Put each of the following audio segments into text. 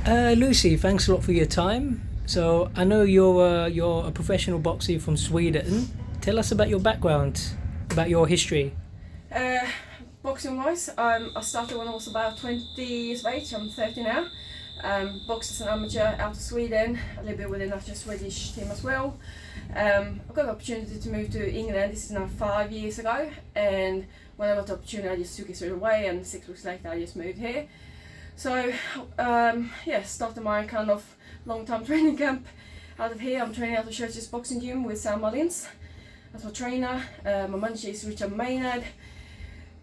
Lucy, thanks a lot for your time. So I know you're a professional boxer from Sweden. Tell us about your background, about your history. Uh, Boxing wise, I started when I was about 20 years of age. I'm 30 now. Boxed as an amateur out of Sweden, a little bit with the national Swedish team as well. I got the opportunity to move to England. This is now 5 years ago, and when I got the opportunity, I just took it straight away. And 6 weeks later, I just moved here. So started my kind of long-time training camp out of here. I'm training out of Church's boxing gym with Sam Mullins as my trainer. My manager is Richard Maynard.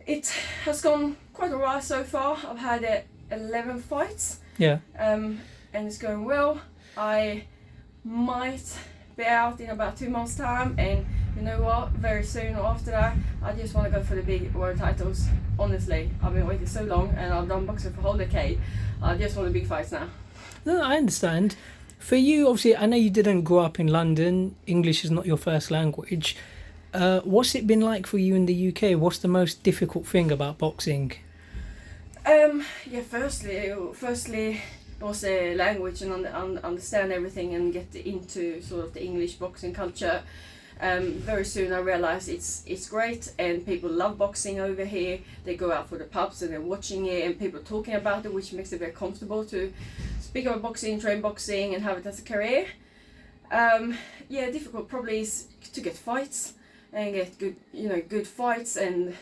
It has gone quite alright so far. I've had 11 fights. Yeah. And it's going well. I might be out in about 2 months' time, and you know what? Very soon after that, I just want to go for the big world titles. Honestly, I've been waiting so long, and I've done boxing for a whole decade. I just want the big fights now. No, I understand. For you, obviously, I know you didn't grow up in London. English is not your first language. What's it been like for you in the UK? What's the most difficult thing about boxing? Firstly, it was a language and understand everything and get into sort of the English boxing culture. Very soon I realised it's great and people love boxing over here. They go out for the pubs and they're watching it and people talking about it, which makes it very comfortable to speak about boxing, train boxing and have it as a career. Difficult probably is to get fights and get good fights and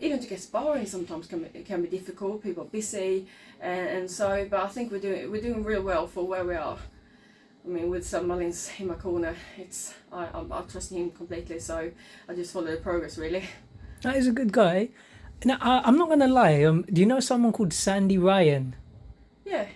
even to get sparring sometimes can be difficult. People are busy, but I think we're doing real well for where we are. I mean, with Sam Mullins in my corner, I trust him completely. So I just follow the progress really. That is a good guy. Now, I'm not gonna lie. Do you know someone called Sandy Ryan? Yeah.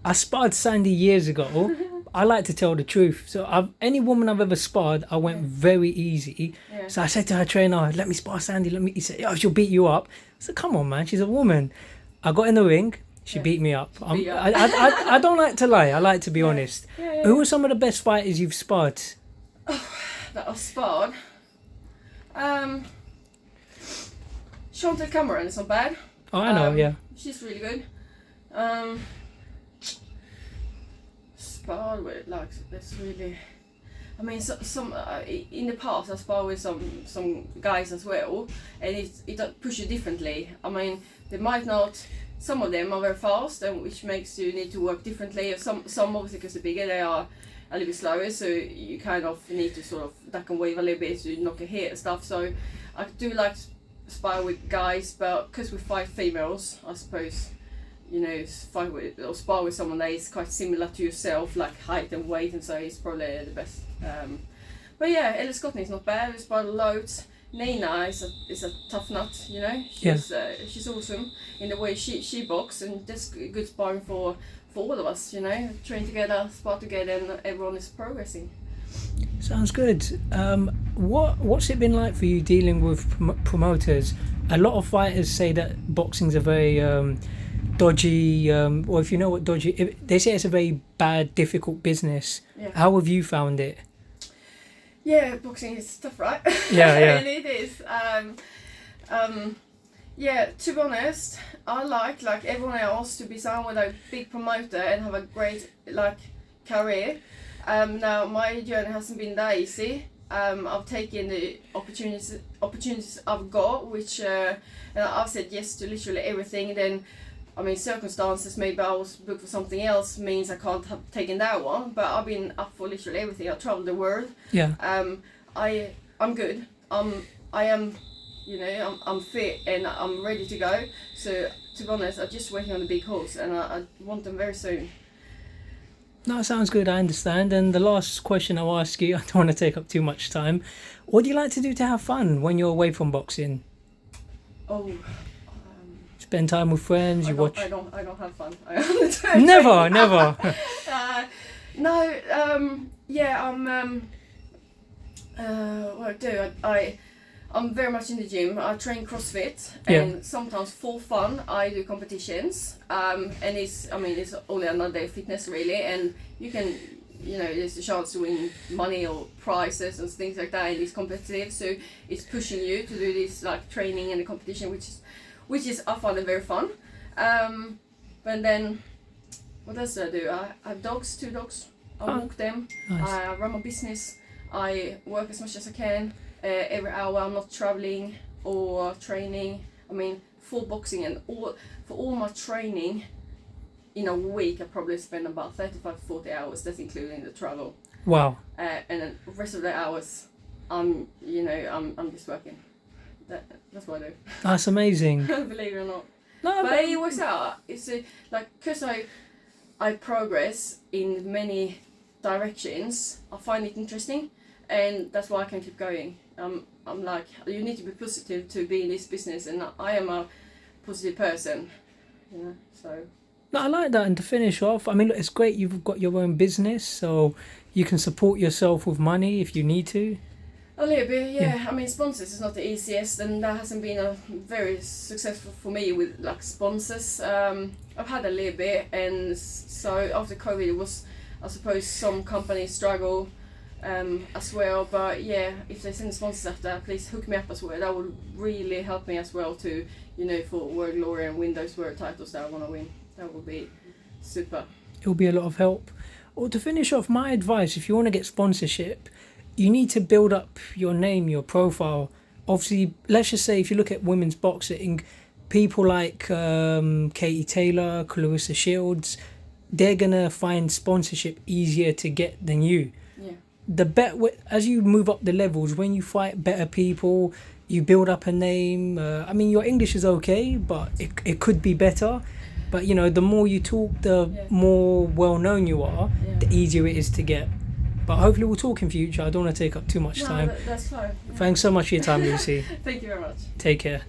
I sparred Sandy years ago. I like to tell the truth. So any woman I've ever sparred, I went very easy. Yeah. So I said to her trainer, let me spar Sandy. He said, oh, she'll beat you up. I said, come on, man. She's a woman. I got in the ring. She beat me up. I don't like to lie. I like to be honest. Yeah. Who are some of the best fighters you've sparred? That I've sparred? Chantal Cameron is not bad. Oh, I know, yeah. She's really good. Sparred with that's really. I mean, some in the past I sparred with some guys as well, and it pushes you differently. I mean, they might not. Some of them are very fast, and which makes you need to work differently. Some obviously because they're bigger, they are a little bit slower, so you kind of need to sort of duck and weave a little bit so you knock a hit and stuff. So I do like to spar with guys, but because we fight females, I suppose. Spar with someone that is quite similar to yourself, like height and weight, and so it's probably the best. But yeah, Ellie Scottney is not bad. We sparred loads. Nina is a tough nut, She's awesome in the way she boxes, and just good sparring for all of us, Train together, spar together, and everyone is progressing. Sounds good. What's it been like for you dealing with promoters? A lot of fighters say that boxing's a very dodgy, or if you know what dodgy, they say it's a very bad, difficult business. Yeah. How have you found it? Yeah, boxing is tough, right? Yeah. And it is. To be honest, I like everyone else to be signed with a big promoter and have a great career. Now my journey hasn't been that easy. I've taken the opportunities I've got, which and I've said yes to literally everything. Then, I mean, circumstances, maybe I was booked for something else means I can't have taken that one, but I've been up for literally everything. I've traveled the world. Yeah. I'm good. I am, I'm fit and I'm ready to go. So to be honest, I'm just waiting on the big horse, and I want them very soon. No, sounds good. I understand. And the last question I'll ask you, I don't want to take up too much time. What do you like to do to have fun when you're away from boxing? Spend time with friends. I don't have fun. Never. What I do, I'm very much in the gym. I train CrossFit, and sometimes for fun I do competitions. And it's only another day of fitness really, and you can, there's a chance to win money or prizes and things like that, and it's competitive, so it's pushing you to do this training and the competition, which is I find it very fun. But then, what else do I do? I have dogs, 2 dogs. I walk them. Nice. I run my business. I work as much as I can. Every hour I'm not traveling or training. I mean, full boxing and all my training in a week I probably spend about 35 to 40 hours. That's including the travel. Wow. And then the rest of the hours, I'm just working. That's what I do. That's amazing. Believe it or not. No, But it works out. It's like, because I progress in many directions, I find it interesting, and that's why I can keep going. I'm like, you need to be positive to be in this business, and I am a positive person, you know. So. No, I like that. And to finish off, I mean, look, it's great you've got your own business, so you can support yourself with money if you need to. A little bit, yeah. I mean, sponsors is not the easiest, and that hasn't been a very successful for me with like sponsors. I've had a little bit, and so after COVID, it was, I suppose, some companies struggle as well. But yeah, if there's any sponsors after, please hook me up as well. That would really help me as well to, for World Glory and win those world titles that I want to win. That would be super. It will be a lot of help. Or to finish off, my advice, if you want to get sponsorship, you need to build up your name, your profile. Obviously, let's just say if you look at women's boxing, people like Katie Taylor, Clarissa Shields, they're going to find sponsorship easier to get than you. Yeah. As you move up the levels, when you fight better people, you build up a name. I mean, your English is okay, but it could be better. But, the more you talk, the more well-known you are, the easier it is to get. But hopefully we'll talk in future. I don't want to take up too much time. That's fine. Thanks so much for your time, Lucy. Thank you very much. Take care.